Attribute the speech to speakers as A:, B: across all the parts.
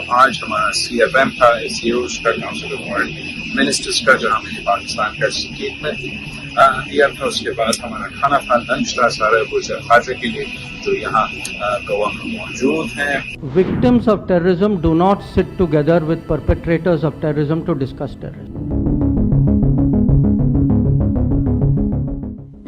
A: आज हमारा CFM था, SCOs का, काउंसिल ऑफ फॉरेन मिनिस्टर्स का, जहाँ मैंने पाकिस्तान का स्टेटमेंट दिया था। उसके बाद हमारा खाना था, लंच था, सारा कुछ खाते के लिए जो यहाँ गोवा में मौजूद हैं।
B: Victims of terrorism do not sit together with perpetrators of terrorism to discuss terrorism.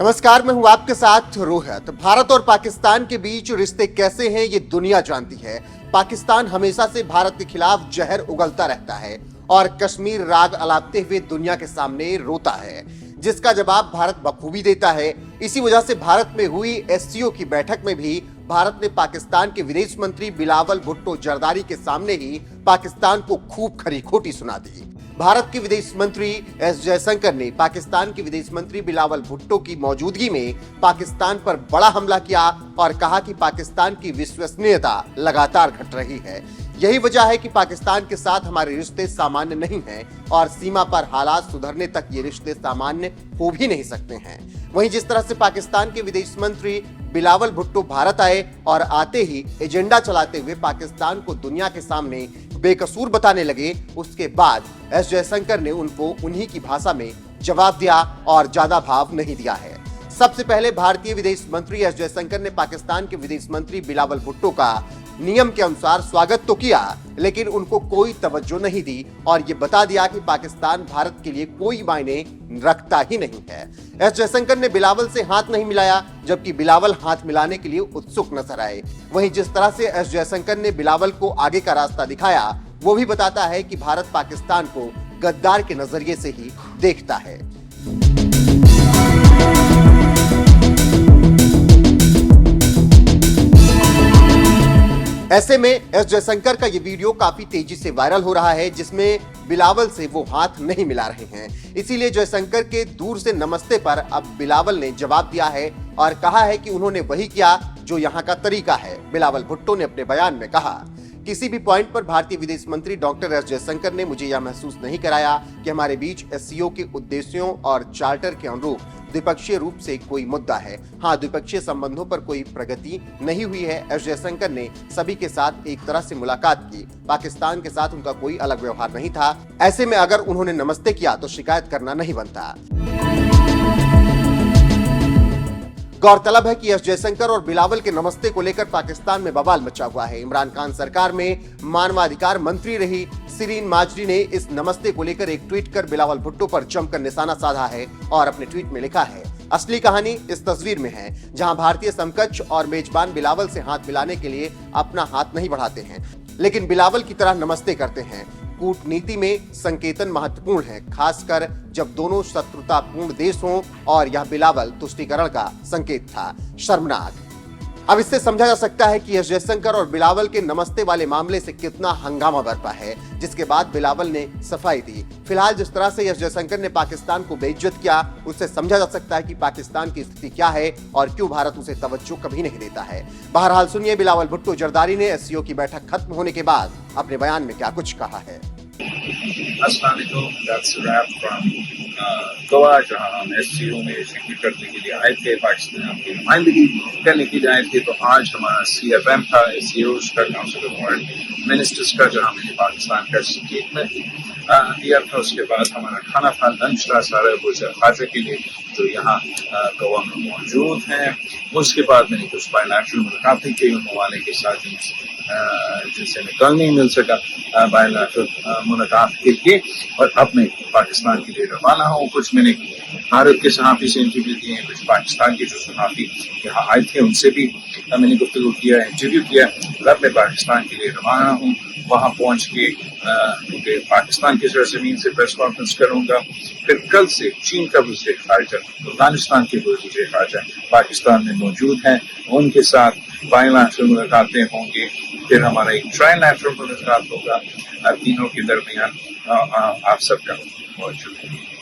C: नमस्कार, मैं हूं आपके साथ रोहित। भारत और पाकिस्तान के बीच रिश्ते कैसे हैं ये दुनिया जानती है। पाकिस्तान हमेशा से भारत के खिलाफ जहर उगलता रहता है और कश्मीर राग अलापते हुए दुनिया के सामने रोता है, जिसका जवाब भारत बखूबी देता है। इसी वजह से भारत में हुई SCO की बैठक में भी भारत ने पाकिस्तान के विदेश मंत्री बिलावल भुट्टो जरदारी के सामने ही पाकिस्तान को खूब खरी खोटी सुना दी। भारत के विदेश मंत्री S जयशंकर ने पाकिस्तान के विदेश मंत्री बिलावल भुट्टो की मौजूदगी में पाकिस्तान पर बड़ा हमला किया और कहा कि पाकिस्तान की विश्वसनीयता लगातार घट रही है। यही वजह है कि पाकिस्तान के साथ हमारे रिश्ते सामान्य नहीं हैं और सीमा पर हालात सुधरने तक ये रिश्ते सामान्य हो भी नहीं सकते हैं। वहीं जिस तरह से पाकिस्तान के विदेश मंत्री बिलावल भुट्टो भारत आए और आते ही एजेंडा चलाते हुए पाकिस्तान को दुनिया के सामने बेकसूर बताने लगे, उसके बाद S जयशंकर ने उनको उन्हीं की भाषा में जवाब दिया और ज्यादा भाव नहीं दिया है। सबसे पहले भारतीय विदेश मंत्री S जयशंकर ने पाकिस्तान के विदेश मंत्री बिलावल भुट्टो का नियम के अनुसार स्वागत तो किया, लेकिन उनको कोई तवज्जो नहीं दी और ये बता दिया कि पाकिस्तान भारत के लिए कोई मायने रखता ही नहीं है। S जयशंकर ने बिलावल से हाथ नहीं मिलाया, जबकि बिलावल हाथ मिलाने के लिए उत्सुक नजर आए। वहीं जिस तरह से S जयशंकर ने बिलावल को आगे का रास्ता दिखाया, वो भी बताता है कि भारत पाकिस्तान को गद्दार के नजरिए से ही देखता है। ऐसे में S जयशंकर का ये वीडियो काफी तेजी से वायरल हो रहा है, जिसमें बिलावल से वो हाथ नहीं मिला रहे हैं। इसीलिए जयशंकर के दूर से नमस्ते पर अब बिलावल ने जवाब दिया है और कहा है कि उन्होंने वही किया जो यहाँ का तरीका है। बिलावल भुट्टो ने अपने बयान में कहा, किसी भी पॉइंट पर भारतीय विदेश मंत्री डॉक्टर S जयशंकर ने मुझे यह महसूस नहीं कराया कि हमारे बीच SCO के उद्देश्यों और चार्टर के अनुरूप द्विपक्षीय रूप से कोई मुद्दा है। हाँ, द्विपक्षीय संबंधों पर कोई प्रगति नहीं हुई है। S जयशंकर ने सभी के साथ एक तरह से मुलाकात की, पाकिस्तान के साथ उनका कोई अलग व्यवहार नहीं था। ऐसे में अगर उन्होंने नमस्ते किया तो शिकायत करना नहीं बनता। गौरतलब है कि S जयशंकर और बिलावल के नमस्ते को लेकर पाकिस्तान में बवाल मचा हुआ है। इमरान खान सरकार में मानवाधिकार मंत्री रही शिरीन माजरी ने इस नमस्ते को लेकर एक ट्वीट कर बिलावल भुट्टो पर जमकर निशाना साधा है और अपने ट्वीट में लिखा है, असली कहानी इस तस्वीर में है, जहां भारतीय समकक्ष और मेजबान बिलावल से हाथ मिलाने के लिए अपना हाथ नहीं बढ़ाते हैं, लेकिन बिलावल की तरह नमस्ते करते हैं। कूटनीति में संकेतन महत्वपूर्ण है, खासकर जब दोनों शत्रुतापूर्ण देश हों, और यह बिलावल तुष्टीकरण का संकेत था। शर्मनाक। अब इससे समझा जा सकता है कि S जयशंकर और बिलावल के नमस्ते वाले मामले से कितना हंगामा बरपा है, जिसके बाद बिलावल ने सफाई दी। फिलहाल जिस तरह से S जयशंकर ने पाकिस्तान को बेइज्जत किया, उससे समझा जा सकता है कि पाकिस्तान की स्थिति क्या है और क्यों भारत उसे तवज्जो कभी नहीं देता है। बहरहाल सुनिए बिलावल भुट्टो जरदारी ने SCO की बैठक खत्म होने के बाद अपने बयान में क्या कुछ कहा है।
A: गोवा, जहाँ हम SCO में शिरकत करने के लिए आए थे, पाकिस्तान की नुमाइंदगी करने के लिए आए थे, तो आज हमारा CFM था, SCOs का, काउंसिल ऑफ फॉरेन मिनिस्टर्स का, जहाँ मैंने पाकिस्तान का स्टेटमेंट दिया था। उसके बाद हमारा खाना था, लंच था, सारा कुछ खाते के लिए जो यहाँ गोवा में मौजूद हैं। उसके बाद मैंने कुछ बायलैटरल मुलाकातें की उन ममालिक के साथ जिनसे निकल नहीं मिल सका बायलैटरल मुलाकात के लिए, और अब मैं पाकिस्तान के लिए रवाना हूँ। कुछ मैंने भारत के सहाफ़ी से इंटरव्यू दिए हैं, कुछ पाकिस्तान के जो सहाफ़ी यहाँ आए थे उनसे भी मैंने गुफ्तगू किया, इंटरव्यू किया। अब मैं पाकिस्तान के लिए रवाना हूँ। वहाँ पहुँच के पाकिस्तान की सरजमीन से प्रेस कॉन्फ्रेंस करूंगा। फिर कल से चीन का वज़ीर ख़ारिजा, अफगानिस्तान के वज़ीर ख़ारिजा पाकिस्तान में मौजूद हैं, उनके साथ बायलैटरल मुलाकातें होंगी। फिर हमारा एक ट्राइलैटरल मुलाकात होगा तीनों के दरमियान। आप सबका बहुत शुक्रिया।